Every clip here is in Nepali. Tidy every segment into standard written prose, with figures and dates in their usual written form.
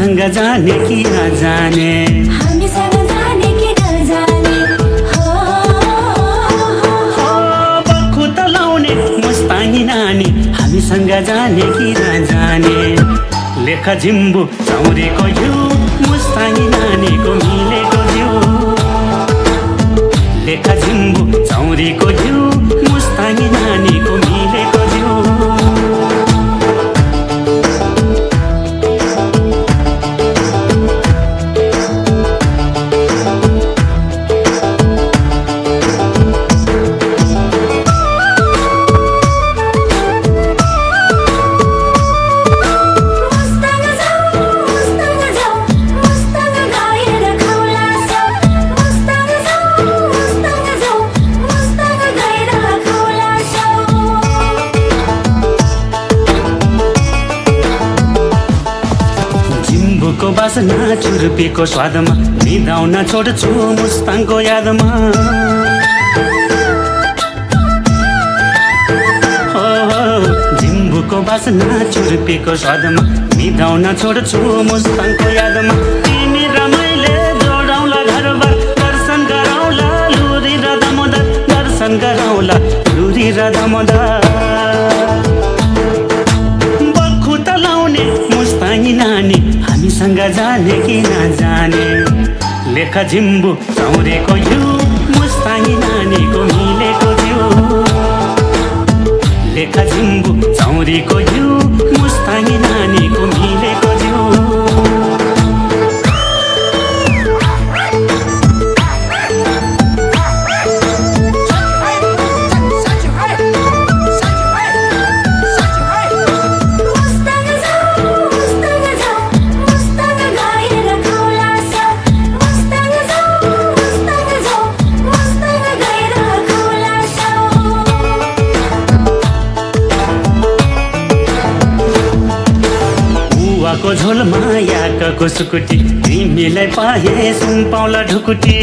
हामीसँग जाने कि नजाने, हामीसँग जाने कि नजाने हो बक्खु त लाउने मुस्तानी नानी हामीसँग जाने कि नजाने। लेखा झिम्बु चौरीको घिउ मुस्तानी नानीको मिलेको जिउ, लेखा झिम्बु चौरीको घिउ मुस्तानी नानीको मिलेको जिउ। झिम्बुको बासना छुर्पीको स्वादमा निदाउन छोड्छु मुस्ताङको यादमा। झिम्बुको बासना छुर्पीको स्वादमा निदाउन छोड्छु मुस्ताङको यादमा। तिमी र मैले जोडौँला घरबार, दर्शन गरौँला लुरी र दामोदर, दर्शन गरौँला लुरी र दामोदर। बक्खु त लाउने मुस्तानी नानी हामीसँग जाने कि नजाने, लेखा झिम्बु चौरीको घिउ मुस्तानी नानीको मिलेको जिउ, लेखा झिम्बु चौरीको घिउ मुस्तानी नानीको मिलेको जिउ। को झोलमा याकको सुकुटी तिमीलाई पाए सुम्पाउला ढुकुटी।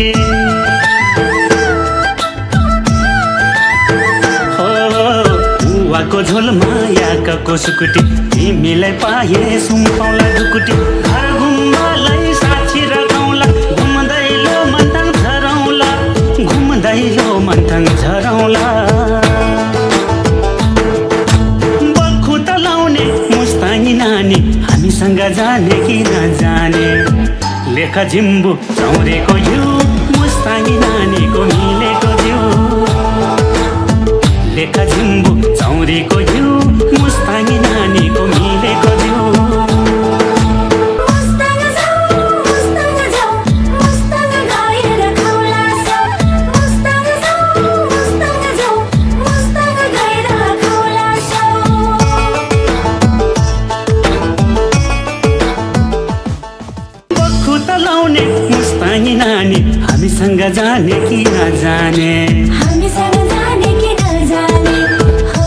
हो बुवाको झोलमा याकको सुकुटी तिमीलाई पाए सुम्पाउला ढुकुटी। घर घुम्बालाई साक्षी रगाउँला घुम्दैलो मन्थन झरौँला, घुम्दैलो मन्थन झरौँला। बक्खु त लाउने मुस्तानी नानी हामीसँग जाने कि नजाने, लेखा झिम्बु चौरीको घिउ मुस्तानी नानीको मिलेको जिउ, लेखा झिम्बु चौरीको घिउ मुस्तानी नानीको मिलेको जिउ। मुस्तानी नानी हामीसँग जाने कि नजाने, हामीसँग जाने कि नजाने हो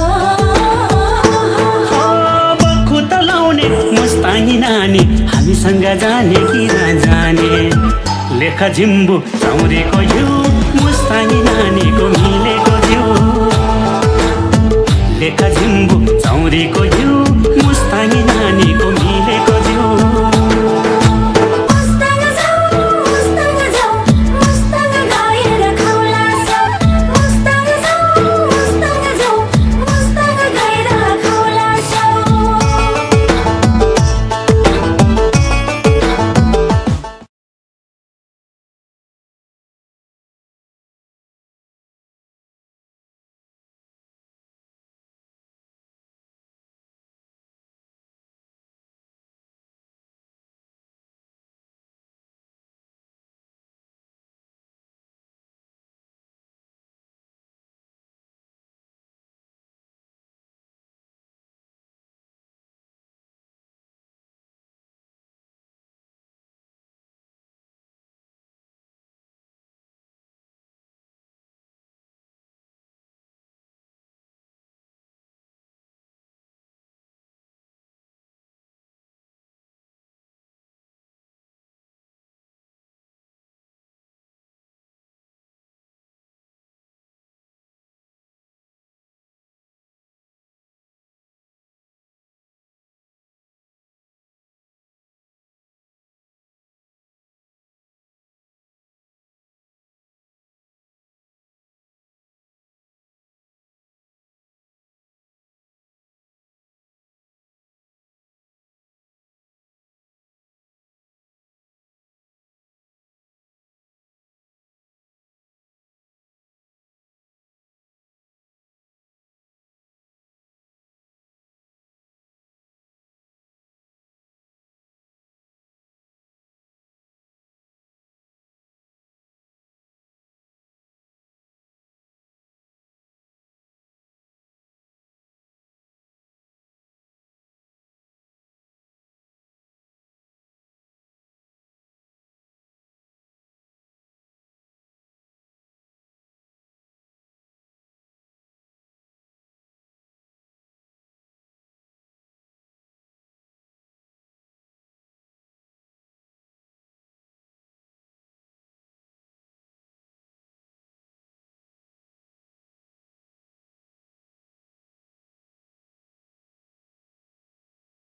बक्खु त लाउने मुस्तानी नानी हामीसँग जाने कि नजाने, लेखा झिम्बु चौरीको घिउ मुस्तानी नानीको